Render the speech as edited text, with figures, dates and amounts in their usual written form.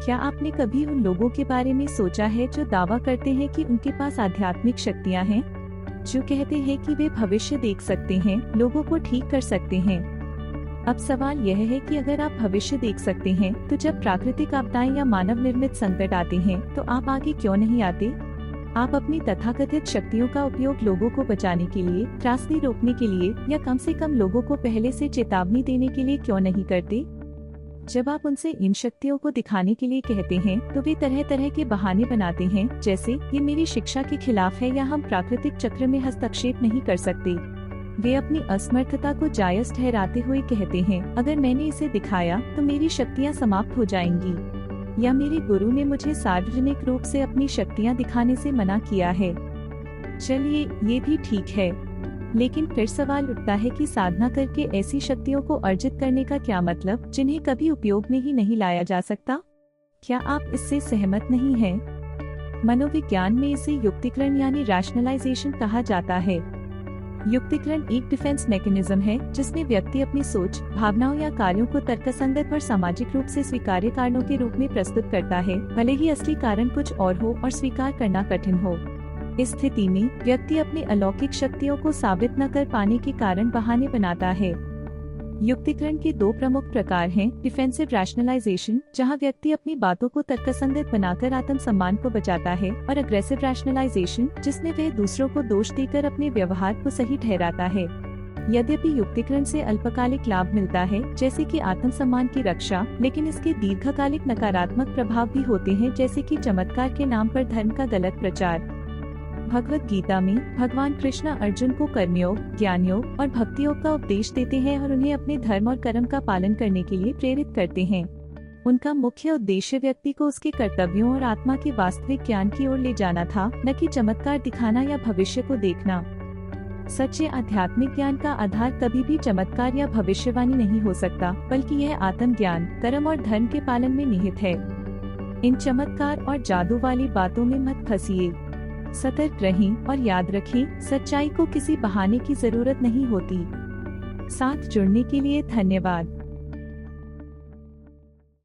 क्या आपने कभी उन लोगों के बारे में सोचा है जो दावा करते हैं कि उनके पास आध्यात्मिक शक्तियां हैं, जो कहते हैं कि वे भविष्य देख सकते हैं, लोगों को ठीक कर सकते हैं? अब सवाल यह है कि अगर आप भविष्य देख सकते हैं, तो जब प्राकृतिक आपदाएं या मानव निर्मित संकट आते हैं, तो आप आगे क्यों नहीं आते? आप अपनी तथाकथित शक्तियों का उपयोग लोगों को बचाने के लिए, त्रासदी रोकने के लिए या कम से कम लोगों को पहले से चेतावनी देने के लिए क्यों नहीं करते? जब आप उनसे इन शक्तियों को दिखाने के लिए कहते हैं, तो वे तरह तरह के बहाने बनाते हैं, जैसे ये मेरी शिक्षा के खिलाफ है या हम प्राकृतिक चक्र में हस्तक्षेप नहीं कर सकते। वे अपनी असमर्थता को जायज ठहराते हुए कहते हैं, अगर मैंने इसे दिखाया तो मेरी शक्तियाँ समाप्त हो जाएंगी, या मेरे गुरु ने मुझे सार्वजनिक रूप से अपनी शक्तियाँ दिखाने से मना किया है। चलिए, ये भी ठीक है, लेकिन फिर सवाल उठता है कि साधना करके ऐसी शक्तियों को अर्जित करने का क्या मतलब, जिन्हें कभी उपयोग में ही नहीं लाया जा सकता? क्या आप इससे सहमत नहीं हैं? मनोविज्ञान में इसे युक्तिकरण यानी रैशनलाइजेशन कहा जाता है। युक्तिकरण एक डिफेंस मैकेनिज्म है जिसमें व्यक्ति अपनी सोच, भावनाओं या कार्यों को तर्कसंगत और सामाजिक रूप से स्वीकार्य कारणों के रूप में प्रस्तुत करता है, भले ही असली कारण कुछ और हो और स्वीकार करना कठिन हो। इस स्थिति में व्यक्ति अपनी अलौकिक शक्तियों को साबित न कर पाने के कारण बहाने बनाता है। युक्तिकरण के दो प्रमुख प्रकार हैं, डिफेंसिव रैशनलाइजेशन, जहां व्यक्ति अपनी बातों को तर्कसंगत बनाकर आत्मसम्मान को बचाता है, और अग्रेसिव रैशनलाइजेशन, जिसमें वह दूसरों को दोष देकर अपने व्यवहार को सही ठहराता है। यद्यपि युक्तिकरण से अल्पकालिक लाभ मिलता है, जैसे कि आत्मसम्मान की रक्षा, लेकिन इसके दीर्घकालिक नकारात्मक प्रभाव भी होते हैं, जैसे कि चमत्कार के नाम पर धर्म का गलत प्रचार। भगवत गीता में भगवान कृष्ण अर्जुन को कर्मयोग, ज्ञान योग और भक्ति योग का उपदेश देते हैं और उन्हें अपने धर्म और कर्म का पालन करने के लिए प्रेरित करते हैं। उनका मुख्य उद्देश्य व्यक्ति को उसके कर्तव्यों और आत्मा के वास्तविक ज्ञान की ओर ले जाना था, न कि चमत्कार दिखाना या भविष्य को देखना। सच्चे आध्यात्मिक ज्ञान का आधार कभी भी चमत्कार या भविष्यवाणी नहीं हो सकता, बल्कि यह आत्मज्ञान, कर्म और धर्म के पालन में निहित है। इन चमत्कार और जादू वाली बातों में मत फंसिए। सतर्क रहें और याद रखें, सच्चाई को किसी बहाने की जरूरत नहीं होती। साथ जुड़ने के लिए धन्यवाद।